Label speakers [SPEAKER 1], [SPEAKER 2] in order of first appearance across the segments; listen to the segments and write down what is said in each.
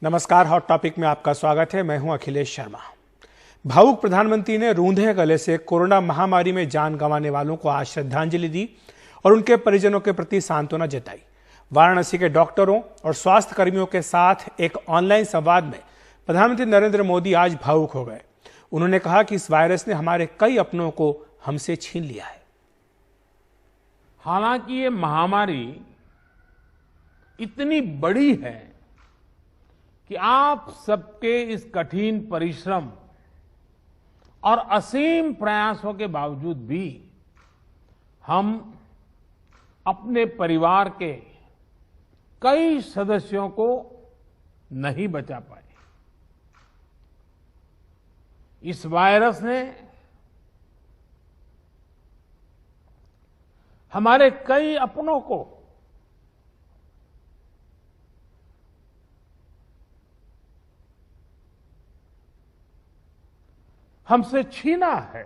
[SPEAKER 1] नमस्कार, hot topic में आपका स्वागत है। मैं हूं अखिलेश शर्मा। भावुक प्रधानमंत्री ने रूंधे गले से कोरोना महामारी में जान गंवाने वालों को आज श्रद्धांजलि दी और उनके परिजनों के प्रति सांत्वना जताई। वाराणसी के डॉक्टरों और स्वास्थ्य कर्मियों के साथ एक ऑनलाइन संवाद में प्रधानमंत्री नरेंद्र मोदी आज भावुक हो गए। उन्होंने कहा कि इस वायरस ने हमारे कई अपनों को हमसे छीन लिया है।
[SPEAKER 2] हालांकि ये महामारी इतनी बड़ी है कि आप सबके इस कठिन परिश्रम और असीम प्रयासों के बावजूद भी हम अपने परिवार के कई सदस्यों को नहीं बचा पाए। इस वायरस ने हमारे कई अपनों को हमसे छीना है।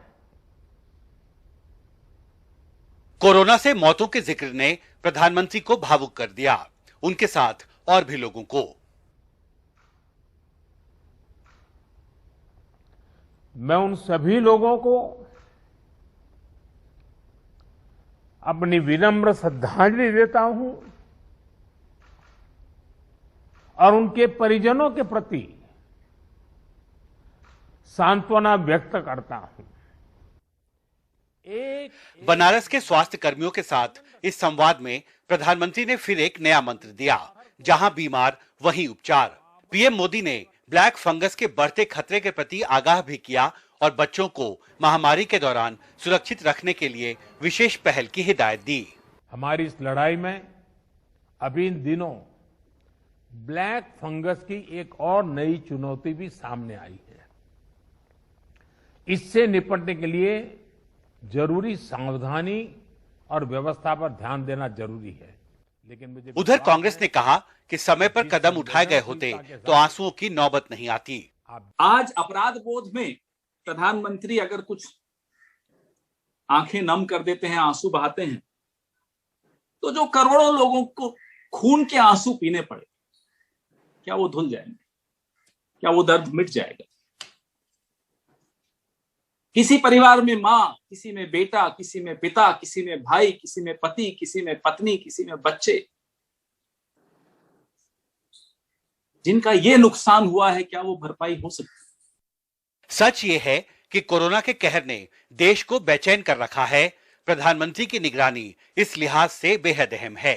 [SPEAKER 3] कोरोना से मौतों के जिक्र ने प्रधानमंत्री को भावुक कर दिया, उनके साथ और भी लोगों को।
[SPEAKER 2] मैं उन सभी लोगों को अपनी विनम्र श्रद्धांजलि देता हूं और उनके परिजनों के प्रति सांत्वना व्यक्त करता हूं।
[SPEAKER 3] बनारस के स्वास्थ्य कर्मियों के साथ इस संवाद में प्रधानमंत्री ने फिर एक नया मंत्र दिया, जहां बीमार वहीं उपचार। पीएम मोदी ने ब्लैक फंगस के बढ़ते खतरे के प्रति आगाह भी किया और बच्चों को महामारी के दौरान सुरक्षित रखने के लिए विशेष पहल की हिदायत दी।
[SPEAKER 2] हमारी इस लड़ाई में अभी इन दिनों ब्लैक फंगस की एक और नई चुनौती भी सामने आई है। इससे निपटने के लिए जरूरी सावधानी और व्यवस्था पर ध्यान देना जरूरी है। लेकिन मुझे
[SPEAKER 3] उधर कांग्रेस ने कहा कि समय पर कदम उठाए गए होते तो आंसुओं की नौबत नहीं आती।
[SPEAKER 4] आज अपराध बोध में प्रधानमंत्री अगर कुछ आंखें नम कर देते हैं, आंसू बहाते हैं, तो जो करोड़ों लोगों को खून के आंसू पीने पड़े, क्या वो धुल जाएंगे? क्या वो दर्द मिट जाएगा? किसी परिवार में मां, किसी में बेटा, किसी में पिता, किसी में भाई, किसी में पति, किसी में पत्नी, किसी में बच्चे, जिनका ये नुकसान हुआ है, क्या वो भरपाई हो सकती है?
[SPEAKER 3] सच ये है कि कोरोना के कहर ने देश को बेचैन कर रखा है। प्रधानमंत्री की निगरानी इस लिहाज से बेहद अहम है।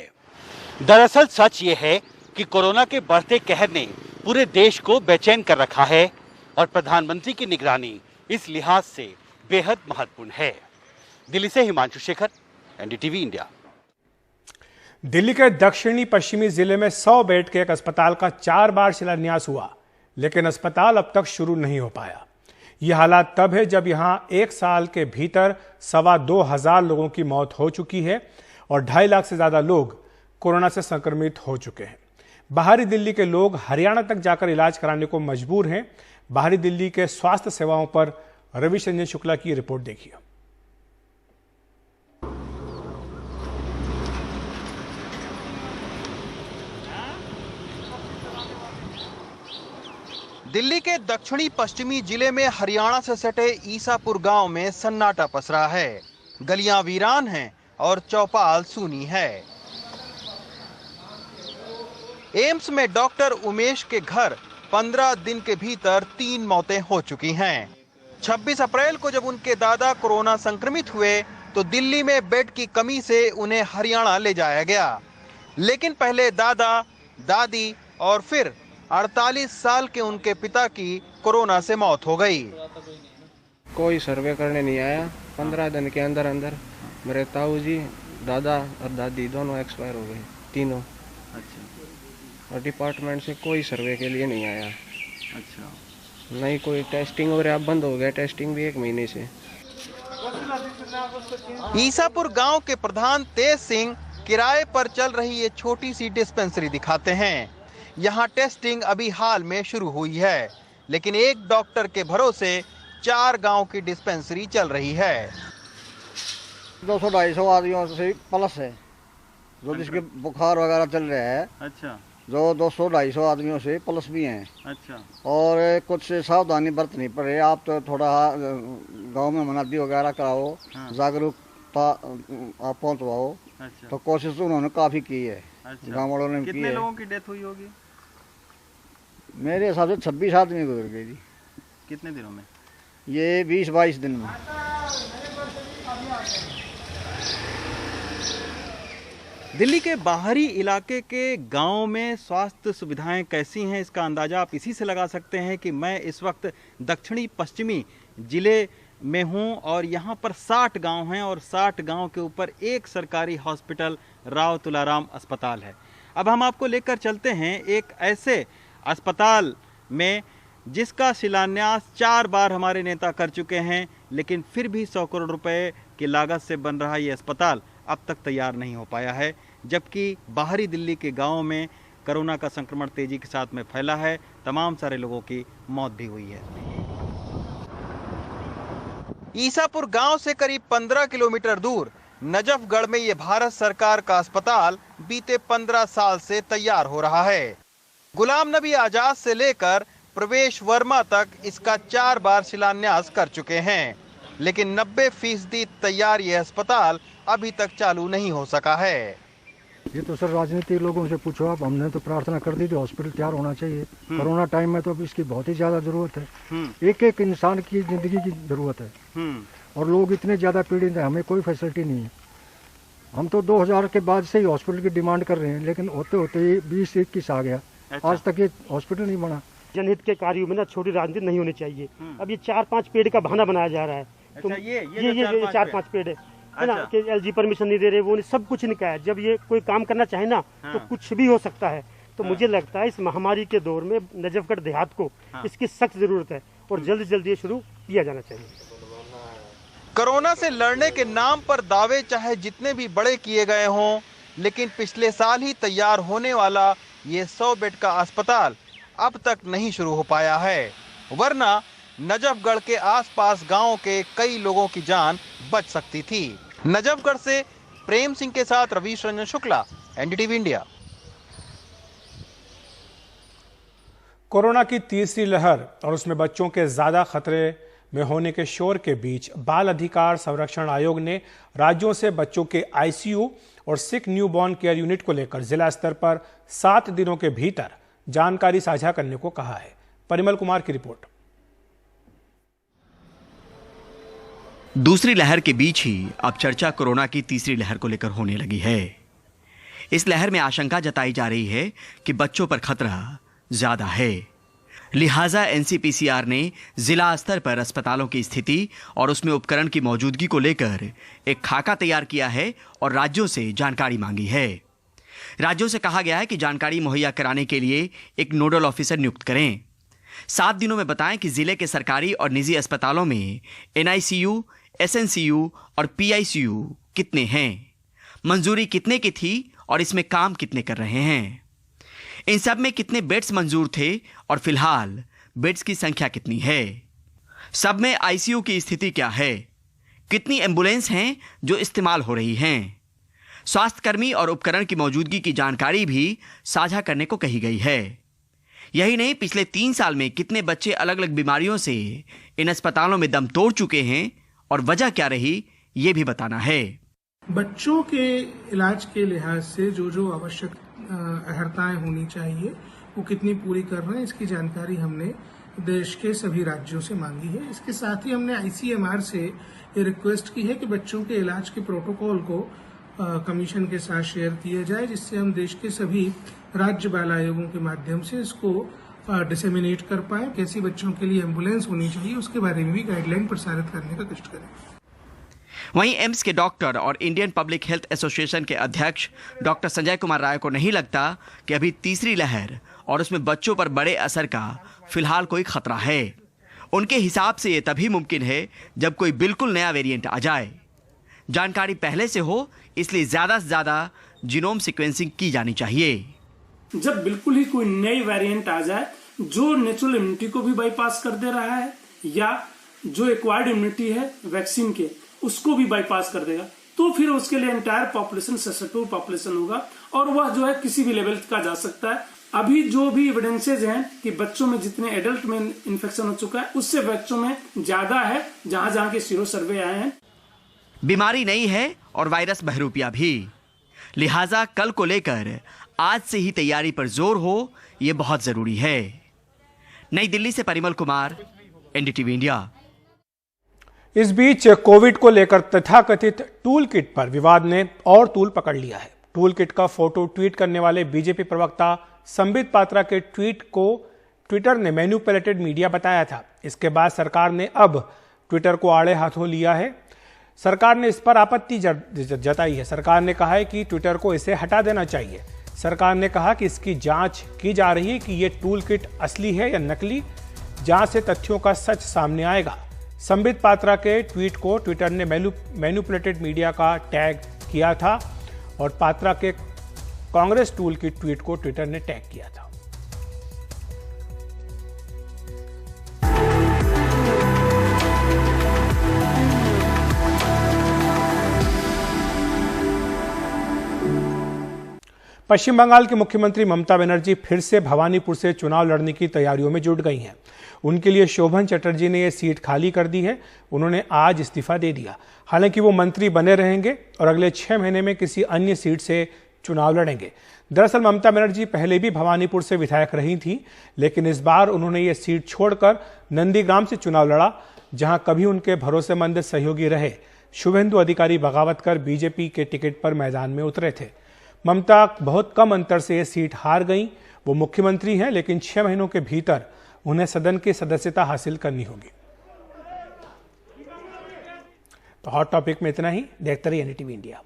[SPEAKER 3] दरअसल सच ये है कि कोरोना के बढ़ते कहर ने पूरे देश को बेचैन कर रखा है और प्रधानमंत्री की निगरानी इस लिहाज से बेहद महत्वपूर्ण है। दिल्ली से हिमांशु शेखर, एनडीटीवी इंडिया।
[SPEAKER 1] दिल्ली के दक्षिणी पश्चिमी जिले में 100 बेड के एक अस्पताल का 4 बार शिलान्यास हुआ, लेकिन अस्पताल अब तक शुरू नहीं हो पाया। यह हालात तब है जब यहां 1 साल के भीतर 2,25,000 लोगों की मौत हो चुकी है और 2.5 लाख से ज्यादा लोग कोरोना से संक्रमित हो चुके हैं। बाहरी दिल्ली के लोग हरियाणा तक जाकर इलाज कराने को मजबूर हैं। बाहरी दिल्ली के स्वास्थ्य सेवाओं पर रविशंजन शुक्ला की रिपोर्ट देखिए।
[SPEAKER 5] दिल्ली के दक्षिणी पश्चिमी जिले में हरियाणा से सटे ईसापुर गांव में सन्नाटा पसरा है। गलियां वीरान हैं और चौपाल सूनी है। एम्स में डॉक्टर उमेश के घर 15 दिन के भीतर 3 मौतें हो चुकी हैं। 26 अप्रैल को जब उनके दादा कोरोना संक्रमित हुए तो दिल्ली में बेड की कमी से उन्हें हरियाणा ले जाया गया, लेकिन पहले दादा, दादी और फिर 48 साल के उनके पिता की कोरोना से मौत हो गई।
[SPEAKER 6] कोई सर्वे करने नहीं आया। 15 दिन के अंदर अंदर मेरे ताऊ जी, दादा और दादी दोनों एक्सपायर हो गए, तीनों। अच्छा। और डिपार्टमेंट से कोई सर्वे के लिए नहीं आया। अच्छा। नहीं कोई टेस्टिंग वगैरह बंद हो गया, टेस्टिंग भी 1 महीने से।
[SPEAKER 5] ईसापुर गांव के प्रधान तेज सिंह किराए पर चल रही ये छोटी सी डिस्पेंसरी दिखाते हैं। यहाँ टेस्टिंग अभी हाल में शुरू हुई है, लेकिन एक डॉक्टर के भरोसे 4 गांव की डिस्पेंसरी चल रही है।
[SPEAKER 7] 200-250 आदमियों से प्लस है जो जिसके बुखार वगैरह चल रहे हैं।
[SPEAKER 8] अच्छा।
[SPEAKER 7] जो 200-250 आदमियों से प्लस भी हैं।
[SPEAKER 8] अच्छा।
[SPEAKER 7] और कुछ सावधानी बरतनी पड़े। आप तो थोड़ा गांव में मनादी वगैरह कराओ, जागरूकता आप पहुंचवाओ।
[SPEAKER 8] अच्छा।
[SPEAKER 7] तो कोशिश उन्होंने काफ़ी की है।
[SPEAKER 8] अच्छा।
[SPEAKER 7] गाँव वालों ने की
[SPEAKER 8] कितने
[SPEAKER 7] है।
[SPEAKER 8] लोगों की डेथ हुई होगी?
[SPEAKER 7] मेरे हिसाब से 26 आदमी गुजर गई थी।
[SPEAKER 8] कितने दिनों में?
[SPEAKER 7] ये 20-22 दिन में।
[SPEAKER 5] दिल्ली के बाहरी इलाके के गांव में स्वास्थ्य सुविधाएं कैसी हैं, इसका अंदाज़ा आप इसी से लगा सकते हैं कि मैं इस वक्त दक्षिणी पश्चिमी जिले में हूं और यहां पर 60 गांव हैं और 60 गांव के ऊपर एक सरकारी हॉस्पिटल राव तुलाराम अस्पताल है। अब हम आपको लेकर चलते हैं एक ऐसे अस्पताल में जिसका शिलान्यास 4 बार हमारे नेता कर चुके हैं, लेकिन फिर भी 100 करोड़ रुपए की लागत से बन रहा ये अस्पताल अब तक तैयार नहीं हो पाया है, जबकि बाहरी दिल्ली के गांवों में कोरोना का संक्रमण तेजी के साथ में फैला है। तमाम सारे लोगों की मौत भी हुई है। ईसापुर गांव से करीब 15 किलोमीटर दूर नजफगढ़ में ये भारत सरकार का अस्पताल बीते 15 साल से तैयार हो रहा है। गुलाम नबी आजाद से लेकर प्रवेश वर्मा तक इसका 4 बार शिलान्यास कर चुके हैं, लेकिन 90% तैयार ये अस्पताल अभी तक चालू नहीं हो सका है।
[SPEAKER 9] ये तो सर राजनीतिक लोगों से पूछो आप। हमने तो प्रार्थना कर दी थी हॉस्पिटल तैयार होना चाहिए। कोरोना टाइम में तो अब इसकी बहुत ही ज्यादा जरूरत है। एक एक इंसान की जिंदगी की जरूरत है और लोग इतने ज्यादा पीड़ित हैं, हमें कोई फैसिलिटी नहीं है। हम तो 2000 के बाद से ही हॉस्पिटल की डिमांड कर रहे हैं, लेकिन होते होते 20-21 आ गया। आज तक ये हॉस्पिटल नहीं बना।
[SPEAKER 10] जनहित के कार्यों में ना छोटी राजनीति नहीं होनी चाहिए। अब ये 4-5 पेड़ का बहाना बनाया जा रहा है। तो ये 4-5 पेड़ है ना कि एलजी परमिशन नहीं दे रहे, वो सब कुछ नहीं कहा है। जब ये कोई काम करना चाहे ना तो कुछ भी हो सकता है। तो मुझे लगता है इस महामारी के दौर में नजफगढ़ देहात को इसकी सख्त जरूरत है और जल्द जल्द ये शुरू किया जाना चाहिए।
[SPEAKER 5] कोरोना से लड़ने के नाम पर दावे चाहे जितने भी बड़े किए गए हों, लेकिन पिछले साल ही तैयार होने वाला ये 100 बेड का अस्पताल अब तक नहीं शुरू हो पाया है, वरना नजफगढ़ के आसपास गांवों के कई लोगों की जान बच सकती थी। नजफगढ़ से प्रेम सिंह के साथ Ravish Ranjan Shukla, NDTV India.
[SPEAKER 1] Corona की तीसरी लहर और उसमें बच्चों के ज्यादा खतरे में होने के शोर के बीच बाल अधिकार संरक्षण आयोग ने राज्यों से बच्चों के आईसीयू और सिक न्यूबॉर्न केयर यूनिट को लेकर जिला स्तर पर 7 दिनों के भीतर जानकारी साझा करने को कहा है। परिमल कुमार की रिपोर्ट।
[SPEAKER 11] दूसरी लहर के बीच ही अब चर्चा कोरोना की तीसरी लहर को लेकर होने लगी है। इस लहर में आशंका जताई जा रही है कि बच्चों पर खतरा ज्यादा है। लिहाजा एनसीपीसीआर ने जिला स्तर पर अस्पतालों की स्थिति और उसमें उपकरण की मौजूदगी को लेकर एक खाका तैयार किया है और राज्यों से जानकारी मांगी है। राज्यों से कहा गया है कि जानकारी मुहैया कराने के लिए एक नोडल ऑफिसर नियुक्त करें। 7 दिनों में बताएं कि जिले के सरकारी और निजी अस्पतालों में एनआईसीयू, एसएनसीयू और पीआईसीयू कितने हैं, मंजूरी कितने की थी और इसमें काम कितने कर रहे हैं, इन सब में कितने बेड्स मंजूर थे और फिलहाल बेड्स की संख्या कितनी है, सब में आईसीयू की स्थिति क्या है, कितनी एम्बुलेंस हैं जो इस्तेमाल हो रही हैं। स्वास्थ्यकर्मी और उपकरण की मौजूदगी की जानकारी भी साझा करने को कही गई है। यही नहीं, पिछले 3 साल में कितने बच्चे अलग अलग बीमारियों से इन अस्पतालों में दम तोड़ चुके हैं और वजह क्या रही, ये भी बताना है।
[SPEAKER 12] बच्चों के इलाज के लिहाज से जो आवश्यक अहर्ताएं होनी चाहिए वो कितनी पूरी कर रहे हैं, इसकी जानकारी हमने देश के सभी राज्यों से मांगी है। इसके साथ ही हमने आईसीएमआर से ये रिक्वेस्ट की है कि बच्चों के इलाज के प्रोटोकॉल को कमीशन के साथ शेयर किया जाए, जिससे हम देश के सभी राज्य बाल आयोगों के माध्यम से इसको डिसेमिनेट कर पाए। कैसी बच्चों के लिए एम्बुलेंस होनी चाहिए उसके बारे में भी गाइडलाइन प्रसारित करने का कष्ट करें।
[SPEAKER 11] वहीं एम्स के डॉक्टर और इंडियन पब्लिक हेल्थ एसोसिएशन के अध्यक्ष डॉक्टर संजय कुमार राय को नहीं लगता कि अभी तीसरी लहर और उसमें बच्चों पर बड़े असर का फिलहाल कोई खतरा है। उनके हिसाब से ये तभी मुमकिन है जब कोई बिल्कुल नया वेरिएंट आ जाए। जानकारी पहले से हो, इसलिए ज्यादा से ज्यादा जीनोम सीक्वेंसिंग की जानी चाहिए।
[SPEAKER 13] जब बिल्कुल ही कोई नई वेरिएंट आ जाए जो नेचुरल इम्यूनिटी को भी बाईपास कर दे रहा है या जो एक्वायर्ड इम्यूनिटी है वैक्सीन के उसको भी बाईपास कर देगा, तो फिर उसके लिए एंटायर पॉपुलेशन ससेप्टेबल पॉपुलेशन होगा और वह जो है किसी भी लेवल का जा सकता है। अभी जो भी एविडेंसेज हैं कि बच्चों में जितने एडल्ट में इन्फेक्शन हो चुका है उससे बच्चों में ज्यादा है जहां जहां के सीरो सर्वे आए हैं।
[SPEAKER 11] बीमारी नहीं है और वायरस बहरूपिया भी, लिहाजा कल को लेकर आज से ही तैयारी पर जोर हो, ये बहुत जरूरी है। नई दिल्ली से परिमल कुमार, एनडीटीवी इंडिया।
[SPEAKER 1] इस बीच कोविड को लेकर तथाकथित टूल किट पर विवाद ने और तूल पकड़ लिया है। टूल किट का फोटो ट्वीट करने वाले बीजेपी प्रवक्ता संबित पात्रा के ट्वीट को ट्विटर ने मैनिपुलेटेड मीडिया बताया था। इसके बाद सरकार ने अब ट्विटर को आड़े हाथों लिया है। सरकार ने इस पर आपत्ति जताई है। सरकार ने कहा है कि ट्विटर को इसे हटा देना चाहिए। सरकार ने कहा कि इसकी जांच की जा रही है कि ये टूल किट असली है या नकली। जांच से तथ्यों का सच सामने आएगा। संबित पात्रा के ट्वीट को ट्विटर ने मैनिपुलेटेड मीडिया का टैग किया था और पात्रा के कांग्रेस टूल किट ट्वीट को ट्विटर ने टैग किया था। पश्चिम बंगाल की मुख्यमंत्री ममता बनर्जी फिर से भवानीपुर से चुनाव लड़ने की तैयारियों में जुट गई हैं। उनके लिए शोभन चटर्जी ने यह सीट खाली कर दी है। उन्होंने आज इस्तीफा दे दिया। हालांकि वो मंत्री बने रहेंगे और अगले 6 महीने में किसी अन्य सीट से चुनाव लड़ेंगे। दरअसल ममता बनर्जी पहले भी भवानीपुर से विधायक रही थी, लेकिन इस बार उन्होंने ये सीट छोड़कर नंदीग्राम से चुनाव लड़ा, जहां कभी उनके भरोसेमंद सहयोगी रहे शुभेंदु अधिकारी बगावत कर बीजेपी के टिकट पर मैदान में उतरे थे। ममता बहुत कम अंतर से ये सीट हार गईं। वो मुख्यमंत्री हैं, लेकिन 6 महीनों के भीतर उन्हें सदन की सदस्यता हासिल करनी होगी। तो हॉट टॉपिक में इतना ही। देखते रहिए एनडीटीवी इंडिया।